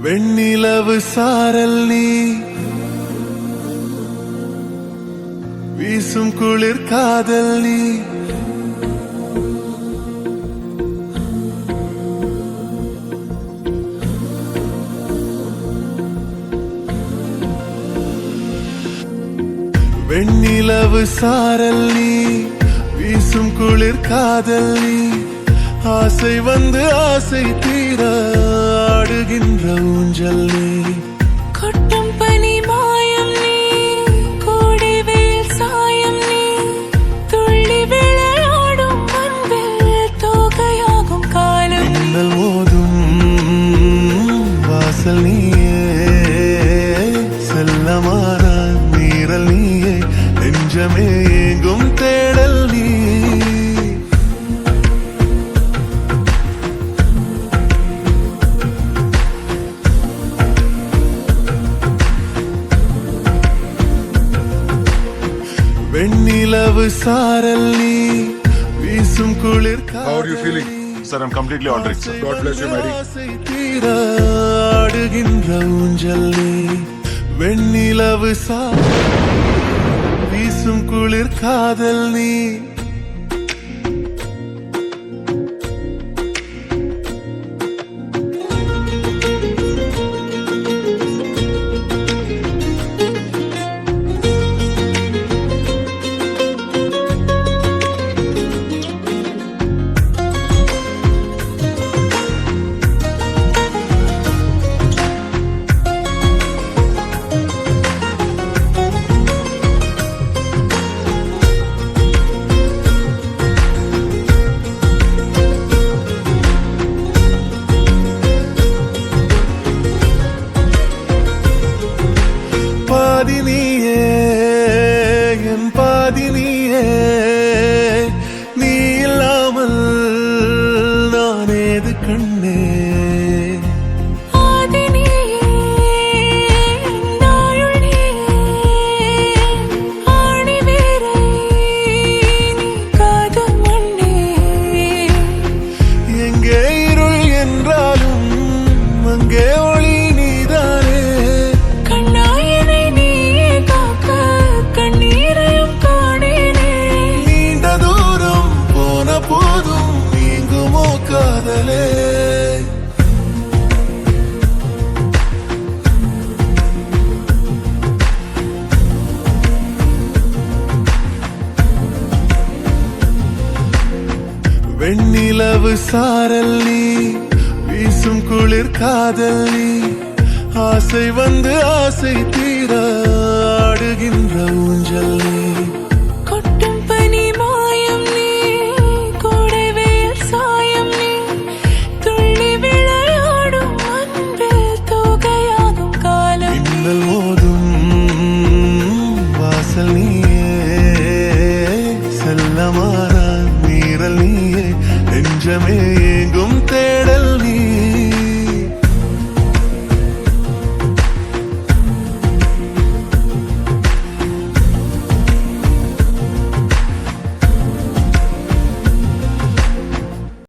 வெண்ணிலவு சாரல் நீ வீசும் குளிர் காதல் நீ வெண்ணிலவு சாரல் நீ வீசும் குளிர் காதல் நீ ஆசை வந்து ஆசை தீர ஆடுகின்ற ஊஞ்சல் நீ கொட்டும் பனி மாயம் நீ கோடை வெயில் சாயம் நீ துள்ளி விளையாடும் அன்பில் தோகையாகும் காலம் மின்னல் மோதும் வாசல் நீயே செல்லமான நீரல் நீயே நெஞ்சமே எங்கும் தேடல் நீ வெண்ணிலவு சாரல் நீ வீசும் குளிர் How are you feeling? Sir, I'm completely all right, sir. God bless you, Mary. தீர ஆடுகின்ற ஊஞ்சல் நீ வெண்ணிலவு வீசும் குளிர் காதல் நீ பாதினியே என் பாதினியே நீ இல்லாமல் நான் ஏது கண்ணே எங்கே இருள் என்றாலும் அங்கே ஒளி நீதானே நீண்ட தூரம் போன போதும் நீங்குமோ காதலே வெண்ணிலவு சாரல் நீ வீசும் குளிர் காதல் நீ ஆசை வந்து ஆசை தீர ஆடுகின்ற ஊஞ்சல் நீ கொட்டும் பனி மாயம் நீ கோடை வெயில் சாயம் நீ துள்ளி விளையாடும் அன்பில் தோகையாகும் காலம் மின்னல் மோதும் வாசல் நீயே செல்லமான நீரல் நீயே நெஞ்சமே